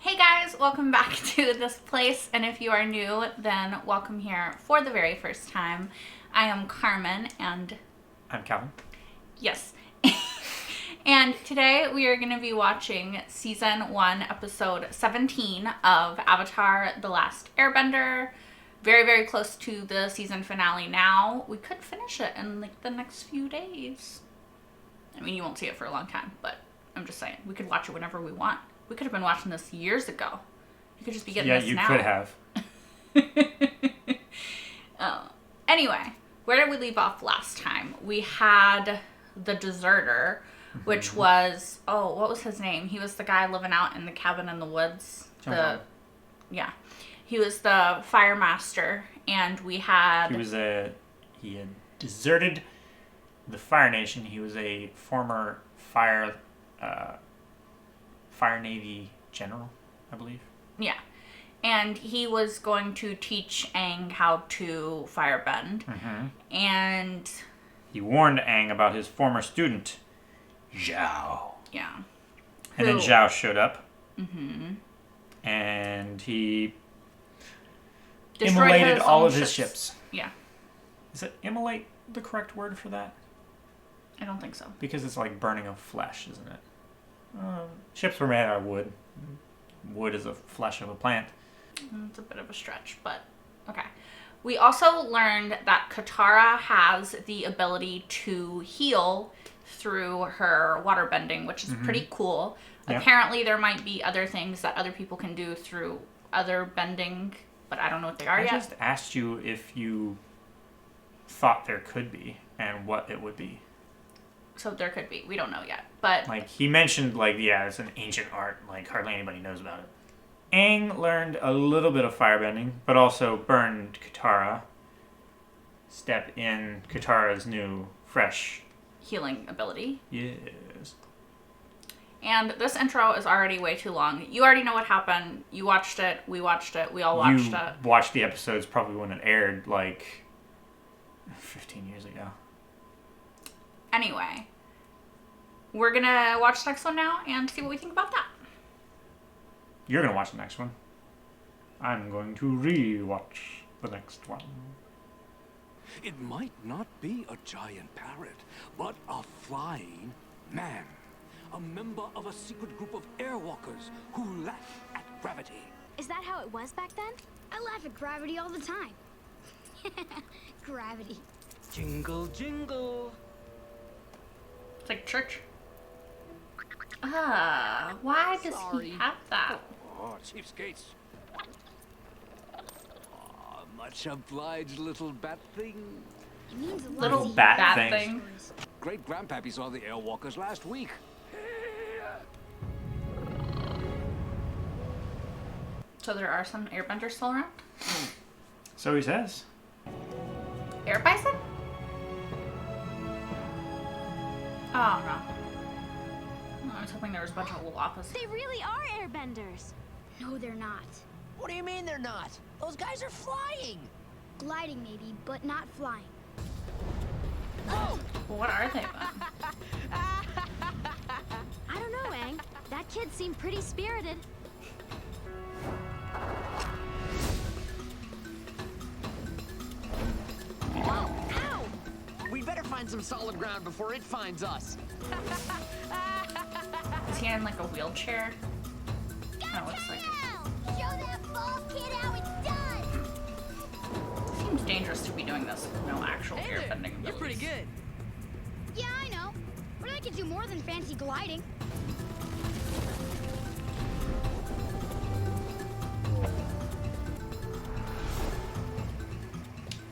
Hey guys, welcome back to this place, and if you are new, then welcome here for the very first time. I am Carmen, and I'm Calvin. yes, and today we are going to be watching Season 1, Episode 17 of Avatar: The Last Airbender. Very, very close to the season finale now. We could finish it in like the next few days. I mean, you won't see it for a long time, but I'm just saying, we could watch it whenever we want. We could have been watching this years ago. You could just be getting this now. Yeah, you could have. Anyway, where did we leave off last time? We had the deserter, which was, what was his name? He was the guy living out in the cabin in the woods. Yeah. He was the fire master, and we had... He had deserted the Fire Nation. He was a former Fire Navy general, I believe. Yeah. And he was going to teach Aang how to firebend. Mm-hmm. And... he warned Aang about his former student, Zhao. Yeah. And then Zhao showed up. Mm-hmm. And he destroyed immolated all of his ships. Yeah. Is it immolate the correct word for that? I don't think so. Because it's like burning of flesh, isn't it? Ships were made out of wood. Wood is the flesh of a plant. It's a bit of a stretch, but okay. We also learned that Katara has the ability to heal through her waterbending, which is pretty cool. Yeah. Apparently, there might be other things that other people can do through other bending, but I don't know what they are yet. I just asked you if you thought there could be and what it would be. So there could be. We don't know yet. But like he mentioned, it's an ancient art. Like hardly anybody knows about it. Aang learned a little bit of firebending, but also burned Katara. Step in Katara's new, fresh healing ability. Yes. And this intro is already way too long. You already know what happened. You watched it. We watched it. We all watched it. You watched the episodes probably when it aired, 15 years ago. Anyway, we're going to watch the next one now and see what we think about that. You're going to watch the next one. I'm going to re-watch the next one. It might not be a giant parrot, but a flying man. A member of a secret group of airwalkers who laugh at gravity. Is that how it was back then? I laugh at gravity all the time. Gravity. Jingle, jingle. It's like church. Why does he have that? Oh, cheapskates. Oh, much obliged, little bat thing. It means a lot. Little bat thing. Great grandpappy saw the airwalkers last week. So there are some airbenders still around? So he says. Air bison? Oh, no. I was hoping there was a bunch of little opposites. They really are airbenders. No, they're not. What do you mean they're not? Those guys are flying. Gliding maybe, but not flying. Oh! Well, what are they then? I don't know, Aang. That kid seemed pretty spirited. Whoa! Ow! We better find some solid ground before it finds us. Is he in like a wheelchair? Kind of looks like it. Show that bald kid how it's done! Seems dangerous to be doing this with no actual airbending abilities. You're pretty good. Yeah, I know. But I can do more than fancy gliding.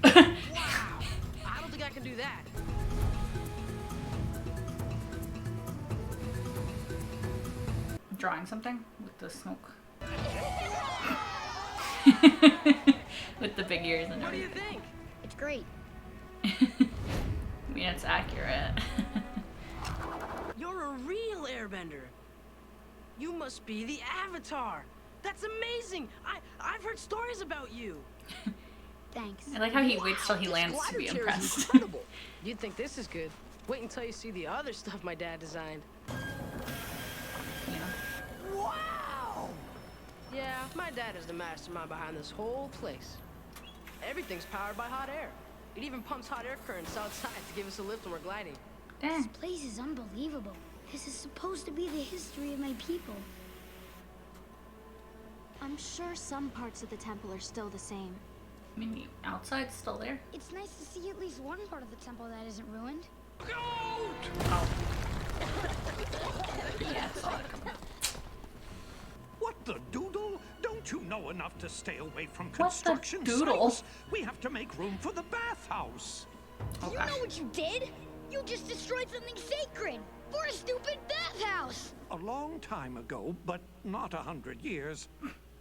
Wow! I don't think I can do that. Drawing something with the smoke. With the big ears and What do you everything. think? It's great. I mean, it's accurate. You're a real airbender. You must be the Avatar. That's amazing. I've heard stories about you. Thanks. I like how he waits till he This lands to glider be chair is impressed. incredible. You'd think this is good. Wait until you see the other stuff my dad designed. You know? Wow! My dad is the mastermind behind this whole place. Everything's powered by hot air. It even pumps hot air currents outside to give us a lift when we're gliding. Dang. This place is unbelievable. This is supposed to be the history of my people. I'm sure some parts of the temple are still the same. I mean, the outside's still there. It's nice to see at least one part of the temple that isn't ruined. Oh. Yeah, I saw that coming. What the doodle? Don't you know enough to stay away from What the construction doodle? sites? We have to make room for the bathhouse. Oh, You gosh. know what you did? You just destroyed something sacred for a stupid bathhouse. A long time ago, but not 100 years,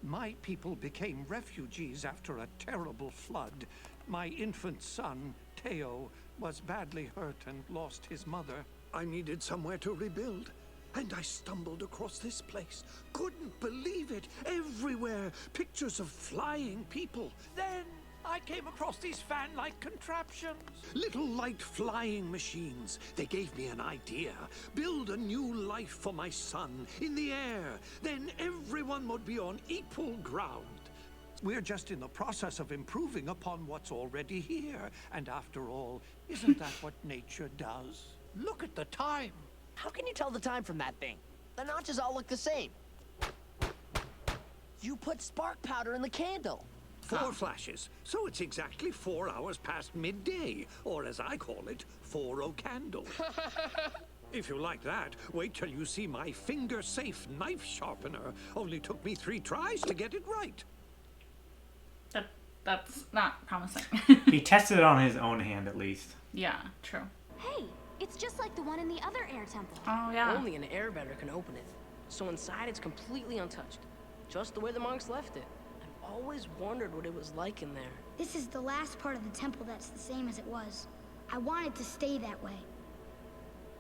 my people became refugees after a terrible flood. My infant son, Teo, was badly hurt and lost his mother. I needed somewhere to rebuild, and I stumbled across this place. Couldn't believe it. Everywhere, pictures of flying people. Then I came across these fan-like contraptions. Little light flying machines. They gave me an idea. Build a new life for my son in the air. Then everyone would be on equal ground. We're just in the process of improving upon what's already here. And after all, isn't that what nature does? Look at the time. How can you tell the time from that thing? The notches all look the same. You put spark powder in the candle. 4 flashes, so it's exactly 4 hours past midday, or as I call it, 4-o candle. If you like that, wait till you see my finger-safe knife sharpener. Only took me 3 tries to get it right. That's not promising. He tested it on his own hand at least. Yeah, true. Hey, it's just like the one in the other air temple. Oh, yeah. Only an airbender can open it. So inside it's completely untouched. Just the way the monks left it. I've always wondered what it was like in there. This is the last part of the temple that's the same as it was. I want it to stay that way.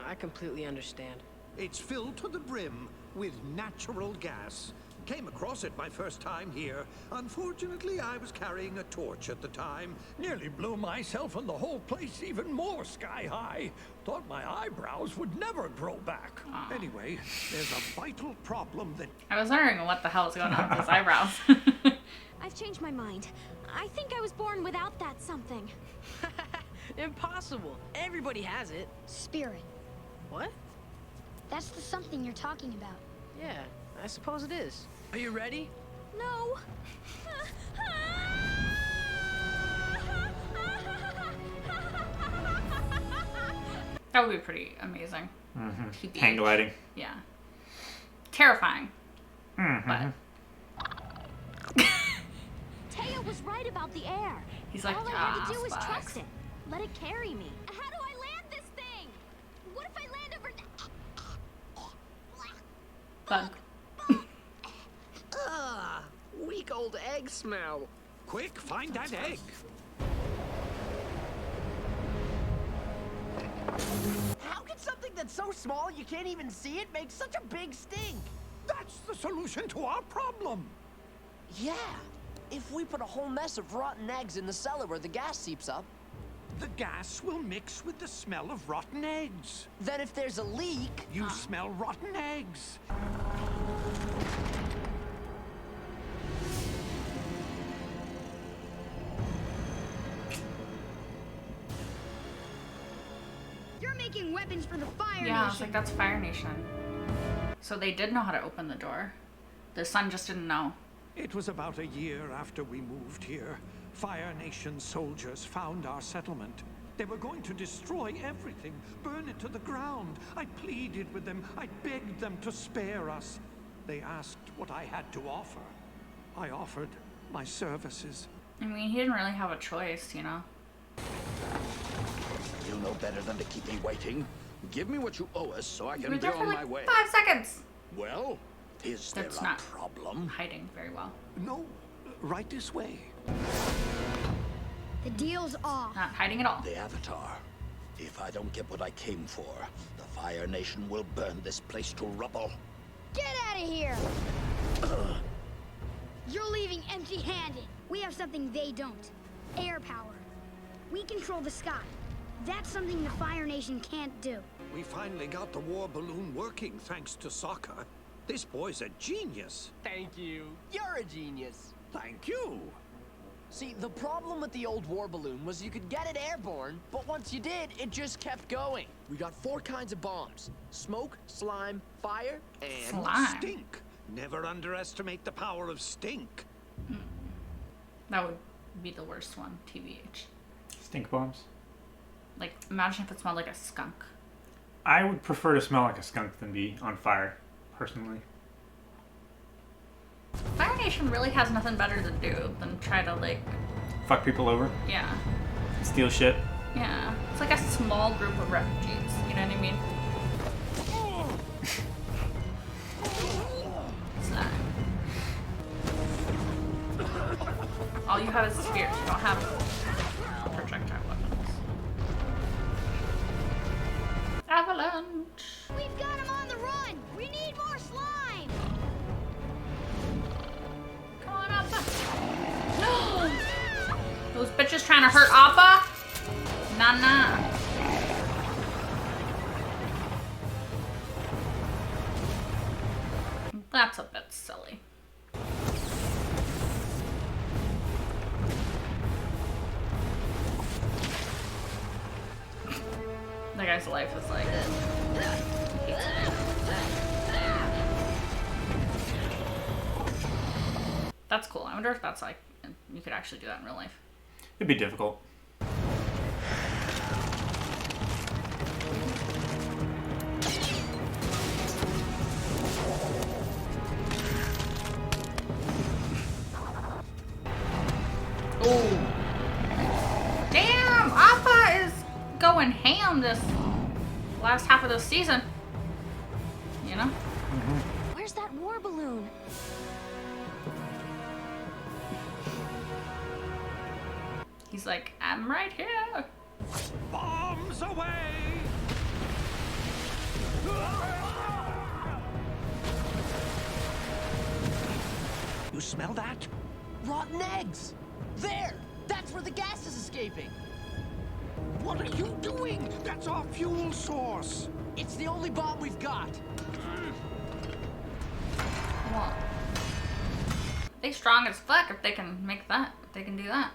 I completely understand. It's filled to the brim with natural gas. Came across it my first time here. Unfortunately, I was carrying a torch at the time. Nearly blew myself and the whole place even more sky high. Thought my eyebrows would never grow back. Anyway, there's a vital problem that... I was wondering what the hell is going on with his eyebrows. I've changed my mind. I think I was born without that something. Impossible. Everybody has it. Spirit. What? That's the something you're talking about. Yeah, I suppose it is. Are you ready? No. That would be pretty amazing. Mm-hmm. Hang gliding. Yeah. Terrifying. Mm-hmm. But Teo was right about the air. he's like, All I had to do was Spock." trust it. Let it carry me. How do I land this thing? What if I land over... Bug. Ah, weak old egg smell. Quick, find that egg. How can something that's so small you can't even see it make such a big stink? That's the solution to our problem. Yeah, if we put a whole mess of rotten eggs in the cellar where the gas seeps up, The gas will mix with the smell of rotten eggs. then if there's a leak... You smell rotten eggs. You're making weapons for the Fire Yeah, I was Nation. like, that's Fire Nation. So they did know how to open the door. The son just didn't know. It was about a year after we moved here. Fire Nation soldiers found our settlement. They were going to destroy everything, burn it to the ground. I pleaded with them. I begged them to spare us. They asked what I had to offer. I offered my services. I mean, he didn't really have a choice, you know? You know better than to keep me waiting. Give me what you owe us so I We can were be there for on like my way. 5 seconds. Well, is there That's a not- problem? Hiding very well. No, right this way. The deal's off. Not hiding at all. The Avatar. If I don't get what I came for, the Fire Nation will burn this place to rubble. Get out of here! You're leaving empty-handed. We have something they don't. Air power. We control the sky. That's something the Fire Nation can't do. We finally got the war balloon working thanks to Sokka. This boy's a genius. Thank you. You're a genius. Thank you. See, the problem with the old war balloon was you could get it airborne, but once you did, it just kept going. We got 4 kinds of bombs. Smoke, slime, fire, and... Slime. Stink. Never underestimate the power of stink. That would be the worst one, TBH. Stink bombs. Like, imagine if it smelled like a skunk. I would prefer to smell like a skunk than be on fire, personally. Fire Nation really has nothing better to do than try to, like... Fuck people over, Yeah. steal shit. Yeah. It's like a small group of refugees. You know what I mean? Slime. All you have is spears. You don't have projectile weapons. Avalanche. We've got him on the run. We need more slime. Come on, Appa. Those bitches trying to hurt Appa? Nah. That's a bit silly. That guy's life is like... That's cool. I wonder if that's like... You could actually do that in real life. It'd be difficult. Oh. Damn! Appa is going ham this last half of the season. You know? Where's that war balloon? He's like, I'm right here. Bombs away! You smell that? Rotten eggs! There! That's where the gas is escaping! What are you doing? That's our fuel source. It's the only bomb we've got! Well, they strong as fuck if they can make that. If they can do that.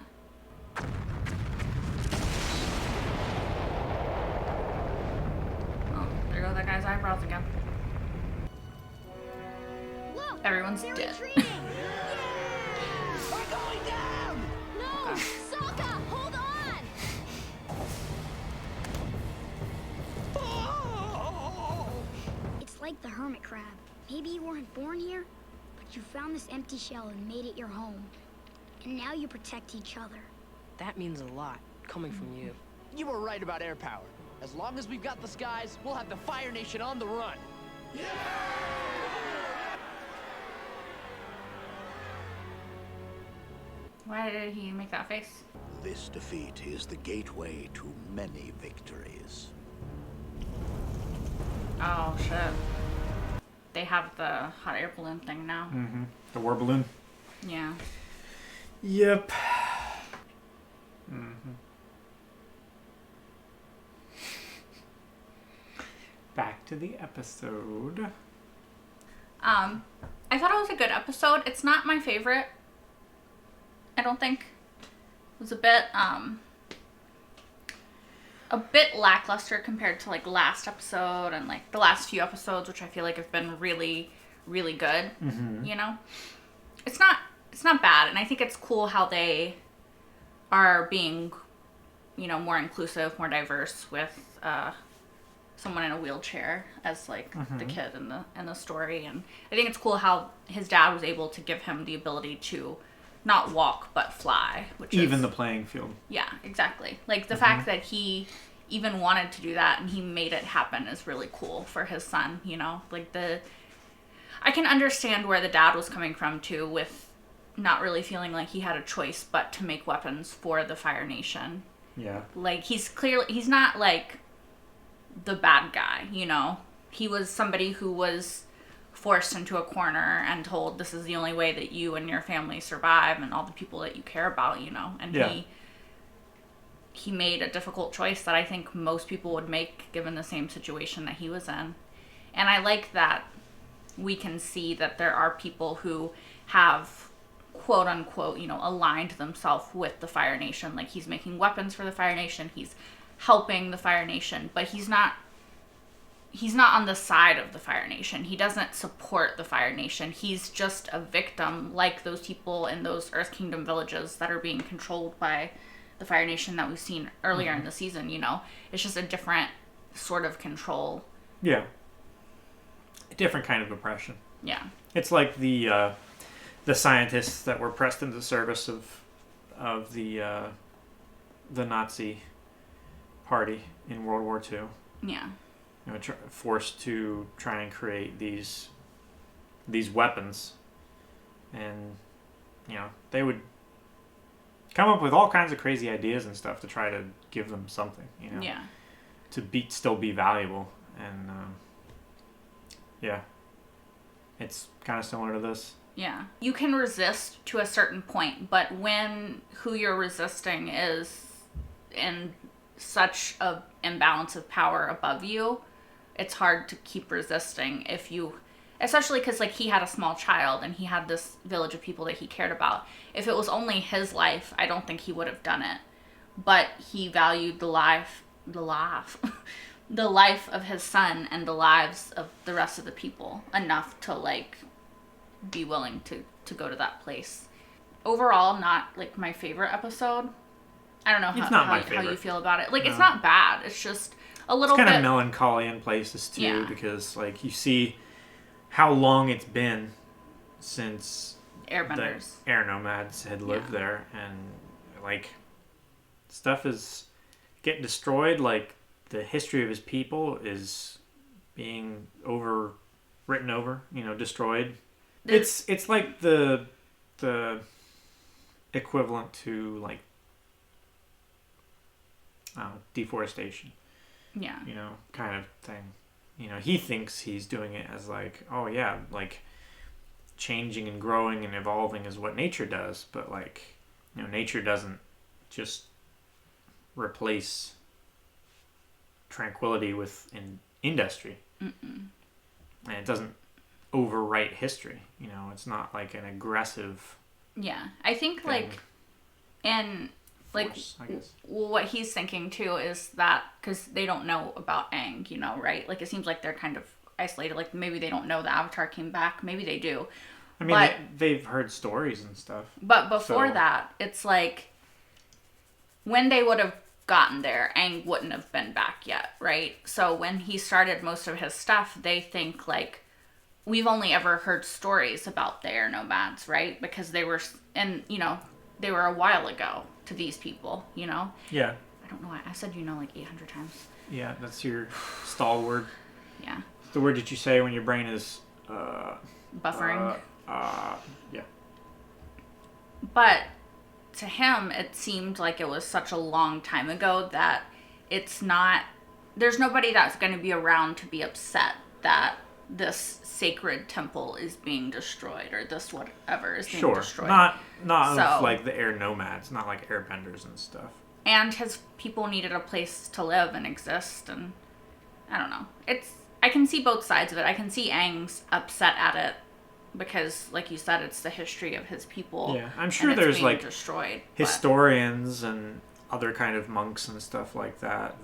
Oh, there go that guy's eyebrows again. Look, Everyone's they're dead. retreating. We're going down! No! Sokka, hold on! It's like the hermit crab. Maybe you weren't born here, but you found this empty shell and made it your home. And now you protect each other. That means a lot, coming from you. You were right about air power. As long as we've got the skies, we'll have the Fire Nation on the run. Why did he make that face? This defeat is the gateway to many victories. Oh shit. They have the hot air balloon thing now. Mm-hmm. The war balloon. Yeah. Yep. Mm-hmm. Back to the episode. I thought it was a good episode. It's not my favorite. I don't think. It was a bit lackluster compared to like last episode and like the last few episodes, which I feel like have been really, really good. Mm-hmm. You know, it's not bad, and I think it's cool how they are being, you know, more inclusive, more diverse with someone in a wheelchair as like the kid in the story, and I think it's cool how his dad was able to give him the ability to not walk but fly, which Even is, the playing field. yeah, exactly. Like the fact that he even wanted to do that and he made it happen is really cool for his son, you know? Like I can understand where the dad was coming from too, with not really feeling like he had a choice but to make weapons for the Fire Nation. Yeah. Like he's not like the bad guy, you know? He was somebody who was forced into a corner and told this is the only way that you and your family survive and all the people that you care about, you know? And Yeah. he made a difficult choice that I think most people would make given the same situation that he was in. And I like that we can see that there are people who have, quote unquote, aligned themselves with the Fire Nation. Like, he's making weapons for the Fire Nation, he's helping the Fire Nation, but he's not on the side of the Fire Nation. He doesn't support the Fire Nation. He's just a victim, like those people in those Earth Kingdom villages that are being controlled by the Fire Nation that we've seen earlier in the season, It's just a different sort of control. Yeah. A different kind of oppression. Yeah. It's like the scientists that were pressed into the service of the Nazi party in World War II. Yeah. Forced to try and create these weapons, and they would come up with all kinds of crazy ideas and stuff to try to give them something, Yeah. to still be valuable, and yeah, it's kind of similar to this. Yeah. You can resist to a certain point, but when who you're resisting is in such a imbalance of power above you, it's hard to keep resisting especially because, like, he had a small child and he had this village of people that he cared about. If it was only his life, I don't think he would have done it. But he valued the life of his son and the lives of the rest of the people enough to, like, be willing to go to that place. Overall, not, like, my favorite episode. I don't know how you feel about it. Like, no. It's not bad. It's just a little bit... It's kind of melancholy in places, too, because, like, you see how long it's been since Airbenders. The air nomads had lived there, and, like, stuff is getting destroyed. Like, the history of his people is being written over, destroyed. It's like the equivalent to, like, deforestation. Yeah. Kind of thing. He thinks he's doing it as, like, oh yeah, like, changing and growing and evolving is what nature does, but, like, nature doesn't just replace tranquility with industry. Mm-mm. And it doesn't overwrite history. It's not like an aggressive... Yeah. I think, thing. Like, and... Like, what he's thinking, too, is that, because they don't know about Aang, right? Like, it seems like they're kind of isolated. Like, maybe they don't know the Avatar came back. Maybe they do. I mean, they've heard stories and stuff. But before that, it's like, when they would have gotten there, Aang wouldn't have been back yet, right? So when he started most of his stuff, they think, like, we've only ever heard stories about the air nomads, right? Because they were, they were a while ago to these people, Yeah. I don't know why. I said like 800 times. Yeah, that's your stall word. Yeah. It's the word that you say when your brain is... buffering. Yeah. But to him, it seemed like it was such a long time ago that it's not... There's nobody that's going to be around to be upset that this sacred temple is being destroyed, or this whatever is being destroyed. Not of, like, the air nomads, not like airbenders and stuff. And his people needed a place to live and exist, and I don't know. I can see both sides of it. I can see Aang's upset at it because, like you said, it's the history of his people. Yeah, I'm sure there's, like, destroyed, historians and other kind of monks and stuff like that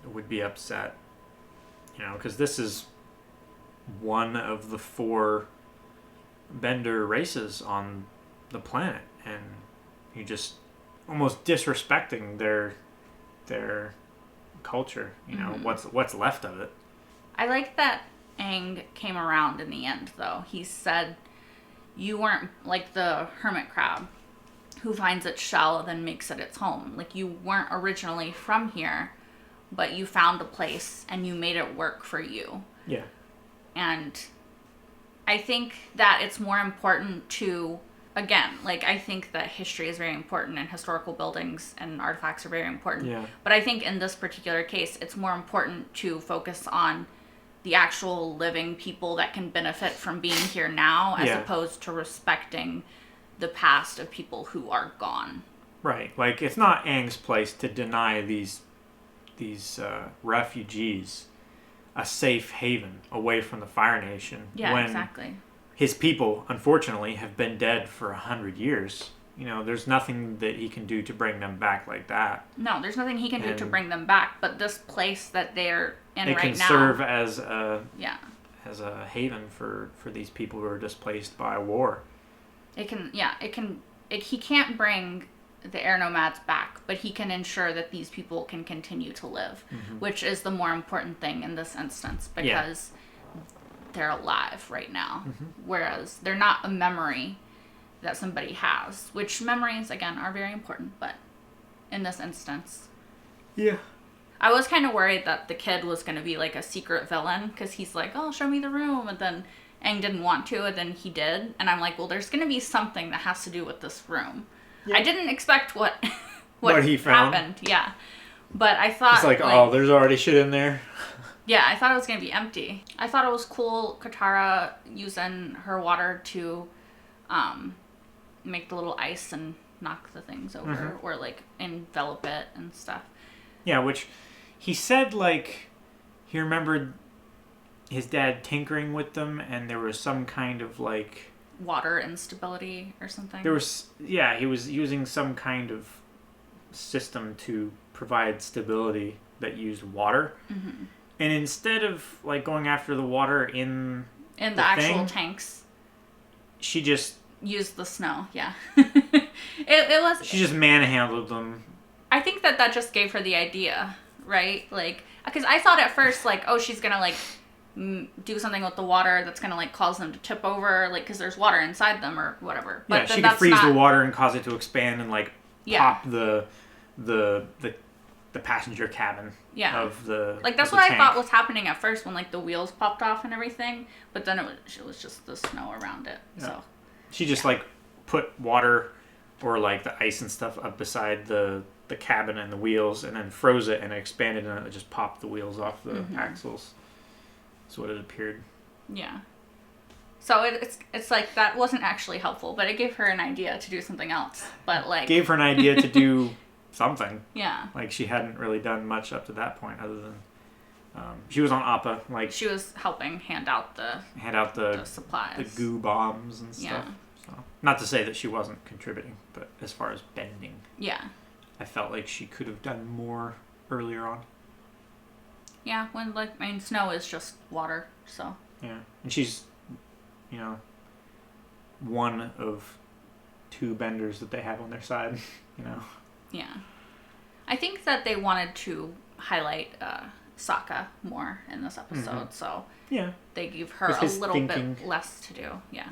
would be upset, because this is one of the 4 bender races on the planet, and you just almost disrespecting their culture, what's left of it. I like that Aang came around in the end, though. He said, you weren't like the hermit crab who finds its shell and then makes it its home. Like, you weren't originally from here, but you found a place and you made it work for you. Yeah. And I think that it's more important to, again, like, I think that history is very important and historical buildings and artifacts are very important. Yeah. But I think in this particular case, it's more important to focus on the actual living people that can benefit from being here now, as opposed to respecting the past of people who are gone. Right. Like, it's not Aang's place to deny these refugees a safe haven away from the Fire Nation. Yeah, when exactly. his people, unfortunately, have been dead for 100 years. You know, there's nothing that he can do to bring them back like that. No, there's nothing he can do to And bring them back, but this place that they're in it right can now. serve as a Yeah. as a haven for these people who are displaced by war. It can, yeah, he can't bring the air nomads back, but he can ensure that these people can continue to live, which is the more important thing in this instance, because they're alive right now, whereas they're not a memory that somebody has, which memories, again, are very important, but in this instance. Yeah. I was kind of worried that the kid was going to be like a secret villain, because he's like, oh, show me the room, and then Aang didn't want to, and then he did, and I'm like, well, there's going to be something that has to do with this room. Yeah. I didn't expect what he found. Happened, yeah. But I thought... It's like, oh, there's already shit in there. Yeah, I thought it was going to be empty. I thought it was cool, Katara using her water to make the little ice and knock the things over, or like envelop it and stuff. Yeah, which he said, like, he remembered his dad tinkering with them, and there was some kind of, like... water instability or something. There was, yeah, he was using some kind of system to provide stability that used water. Mm-hmm. And instead of, like, going after the water in the actual tanks, she just... used the snow, yeah. it was... She just manhandled them. I think that just gave her the idea, right? Like, because I thought at first, like, oh, she's gonna, like, do something with the water that's gonna, like, cause them to tip over, like, because there's water inside them or whatever. But yeah, she could freeze the water and cause it to expand and, like, pop the passenger cabin of the like, that's what I thought was happening at first when, like, the wheels popped off and everything, but then it was just the snow around it, so. She just, like, put water or, like, the ice and stuff up beside the cabin and the wheels, and then froze it and expanded, and it just popped the wheels off the axles. That's what it appeared. Yeah. So it's like, that wasn't actually helpful, but it gave her an idea to do something else. But, like... Gave her an idea to do something. Yeah. Like, she hadn't really done much up to that point, other than... she was on Appa, like... She was helping hand out the supplies. The goo bombs and stuff. Yeah. So, not to say that she wasn't contributing, but as far as bending... Yeah. I felt like she could have done more earlier on. Yeah, when, like, I mean, snow is just water, so... Yeah, and she's, you know, one of 2 benders that they have on their side, you know? Yeah. I think that they wanted to highlight Sokka more in this episode, so... Yeah. They gave her a little bit less to do, yeah.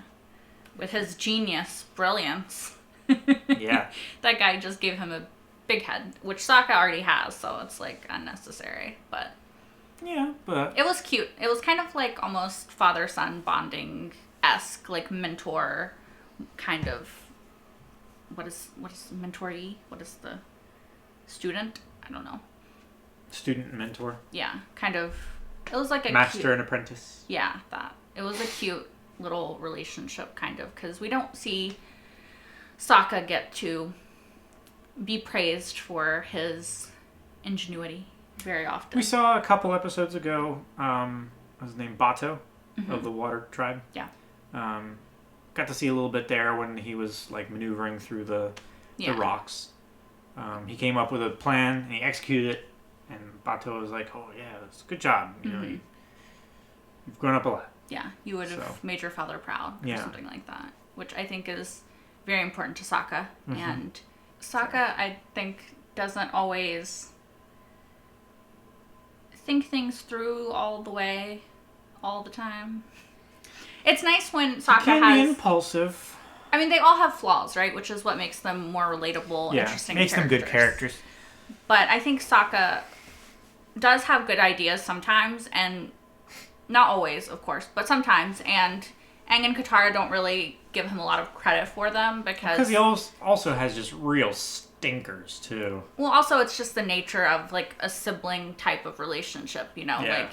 With his genius, brilliance. Yeah. That guy just gave him a big head, which Sokka already has, so it's, like, unnecessary, but... Yeah, but... It was cute. It was kind of, like, almost father-son bonding-esque, like, mentor kind of... What is mentoree? What is the student? I don't know. Student and mentor? Yeah, kind of... It was like a Master and apprentice? Yeah, that. It was a cute little relationship, kind of, because we don't see Sokka get to be praised for his ingenuity very often. We saw a couple episodes ago, his name Bato, of the Water Tribe. Yeah. Got to see a little bit there when he was, like, maneuvering through the rocks. He came up with a plan, and he executed it, and Bato was like, oh, yeah, that's a good job. You know, you've grown up a lot. Yeah, you would have made your father proud, or something like that, which I think is very important to Sokka. And Sokka, I think, doesn't always think things through all the way, all the time. It's nice when Sokka can be impulsive. I mean, they all have flaws, right? Which is what makes them more relatable, interesting makes them good characters. But I think Sokka does have good ideas sometimes, and not always, of course, but sometimes. And Aang and Katara don't really give him a lot of credit for them because he also has just real stinkers too. Well, also it's just the nature of, like, a sibling type of relationship, you know, like,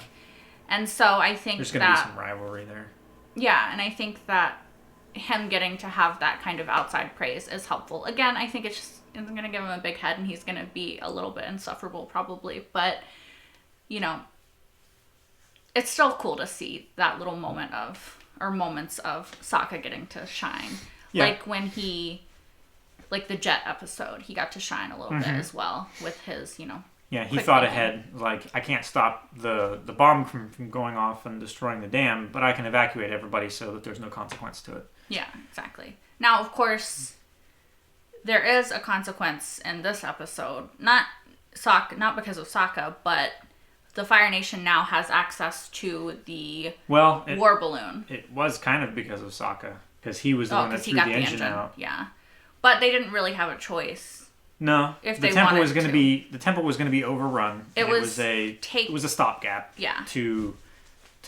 and so I think there's gonna be some rivalry there. Yeah, and I think that him getting to have that kind of outside praise is helpful. Again, I think it's going to give him a big head, and he's going to be a little bit insufferable probably, but, you know, it's still cool to see that little moment of, or moments of Sokka getting to shine. Yeah. Like when he, like the Jet episode, he got to shine a little bit as well with his, Yeah, he quick thought thinking. ahead. Like, I can't stop the bomb from going off and destroying the dam, but I can evacuate everybody so that there's no consequence to it. Yeah, exactly. Now, of course, there is a consequence in this episode. Not because of Sokka, but the Fire Nation now has access to the war balloon. It was kind of because of Sokka, because he was the one that threw the engine out. Yeah, but they didn't really have a choice. No, If the they temple wanted was going to. to be the temple was going to be overrun. It was a stopgap. Yeah. To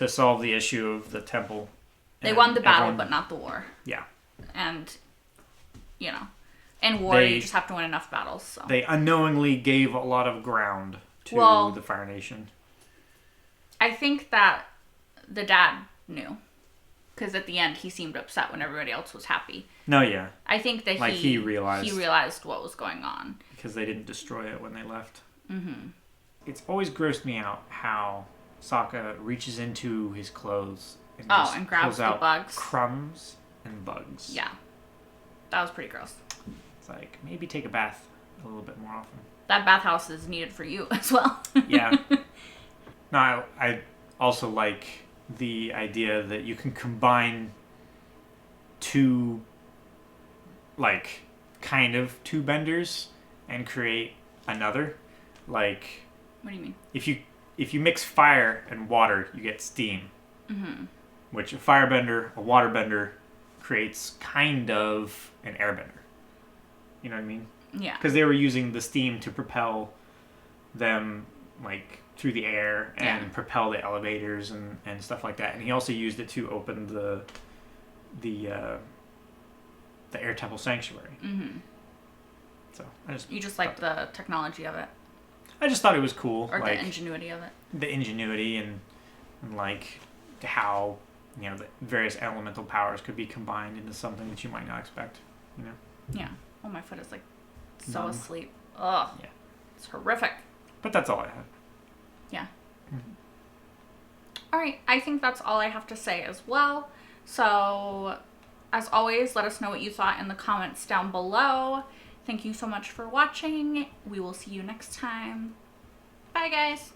solve the issue of the temple. They And won the battle, everyone- but not the war. Yeah. And in war, They- you just have to win enough battles. So They unknowingly gave a lot of ground to the Fire Nation. I think that the dad knew, because at the end he seemed upset when everybody else was happy. No, yeah. I think that he realized. He realized what was going on. Because they didn't destroy it when they left. Mm-hmm. It's always grossed me out how Sokka reaches into his clothes and and grabs pulls the out bugs. crumbs and bugs. Yeah. That was pretty gross. It's like, maybe take a bath a little bit more often. That bathhouse is needed for you as well. Yeah. No, I also like the idea that you can combine two, like, kind of two benders and create another. Like, What do you mean? if you mix fire and water, you get steam. Mm-hmm. Which a firebender, a waterbender, creates kind of an airbender. You know what I mean? Yeah. Because they were using the steam to propel them, like, through the air and propel the elevators and stuff like that. And he also used it to open the air temple sanctuary. Mm-hmm. So You just like the technology of it, I just thought it was cool, or like the ingenuity of it. the ingenuity and like how the various elemental powers could be combined into something that you might not expect. Yeah. Oh, my foot is like so Numb. asleep. Ugh. Yeah. It's horrific. But that's all I had. Yeah. All right. I think that's all I have to say as well. So, as always, let us know what you thought in the comments down below. Thank you so much for watching. We will see you next time. Bye, guys.